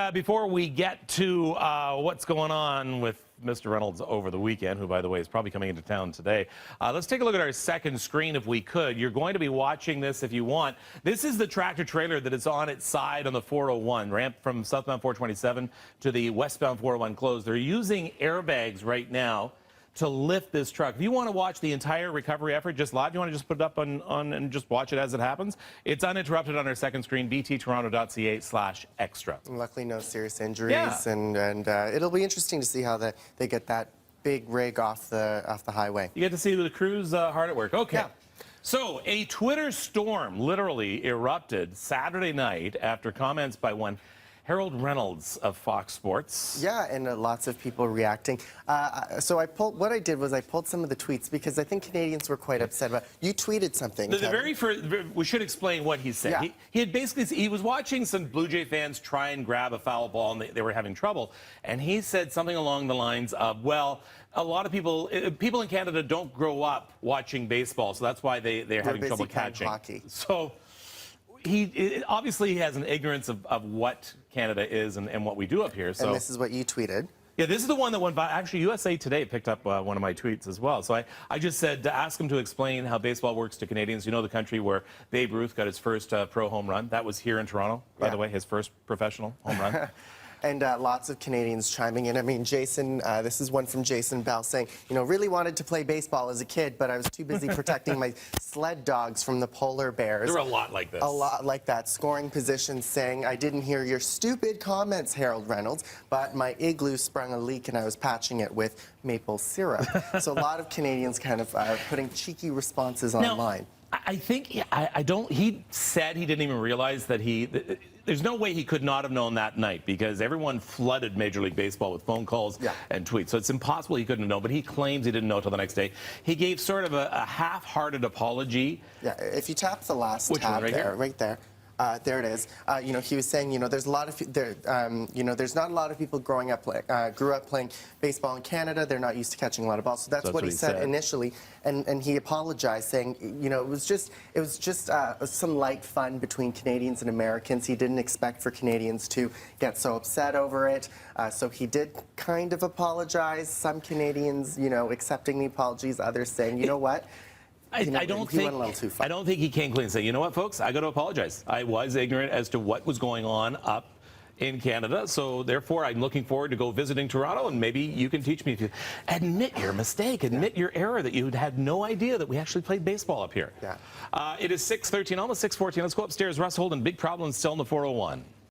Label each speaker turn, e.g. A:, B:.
A: Before we get to what's going on with Mr. Reynolds over the weekend, who, by the way, is probably coming into town today, let's take a look at our second screen if we could. You're going to be watching this if you want. This is the tractor trailer that is on its side on the 401, ramp from southbound 427 to the westbound 401 closed. They're using airbags right now to lift this truck. If you want to watch the entire recovery effort just live, you want to just put it up on and just watch it as it happens, it's uninterrupted on our second screen, bttoronto.ca/extra.
B: Luckily, no serious injuries,
A: Yeah.
B: and it'll be interesting to see how they get that big rig off the highway.
A: You get to see the crews hard at work. Okay.
B: Yeah.
A: So a Twitter storm literally erupted Saturday night after comments by one Harold Reynolds of Fox Sports.
B: Yeah, and lots of people reacting. So what I did was I pulled some of the tweets because I think Canadians were quite upset about. You tweeted something.
A: The very first, we should explain what he said.
B: Yeah.
A: He had basically, he was watching some Blue Jay fans try and grab a foul ball, and they were having trouble. And he said something along the lines of, well, a lot of people in Canada don't grow up watching baseball, so that's why they're having trouble catching
B: hockey.
A: So he obviously has an ignorance of what Canada is and what we do up here. So.
B: And this is what you tweeted.
A: Yeah, this is the one that went by. Actually, USA Today picked up one of my tweets as well. So I just said to ask him to explain how baseball works to Canadians. You know, the country where Babe Ruth got his first pro home run. That was here in Toronto, by the way, his first professional home run.
B: And lots of Canadians chiming in. I mean, Jason, this is one from Jason Bell saying, you know, really wanted to play baseball as a kid, but I was too busy protecting my sled dogs from the polar bears.
A: There were a lot like this.
B: A lot like that. Scoring positions saying, I didn't hear your stupid comments, Harold Reynolds, but my igloo sprung a leak and I was patching it with maple syrup. So a lot of Canadians kind of putting cheeky responses online.
A: I think he said he didn't even realize that there's no way he could not have known that night because everyone flooded Major League Baseball with phone calls and tweets. So it's impossible he couldn't have known, but he claims he didn't know till the next day. He gave sort of a half-hearted apology.
B: Yeah, if you tap the last tab right there. There it is. You know, he was saying, you know, there's a lot of you know, there's not a lot of people grew up playing baseball in Canada. They're not used to catching a lot of balls. So that's what he said initially, and he apologized, saying, you know, it was just some light fun between Canadians and Americans. He didn't expect for Canadians to get so upset over it. So he did kind of apologize. Some Canadians, you know, accepting the apologies. Others saying, you know what.
A: I don't think he came clean and say, you know what, folks, I got to apologize. I was ignorant as to what was going on up in Canada, so therefore I'm looking forward to go visiting Toronto, and maybe you can teach me to admit your mistake, admit your error, that you had no idea that we actually played baseball up here.
B: Yeah.
A: It is 6:13, almost 6:14. Let's go upstairs. Russ Holden, big problem still in the 401.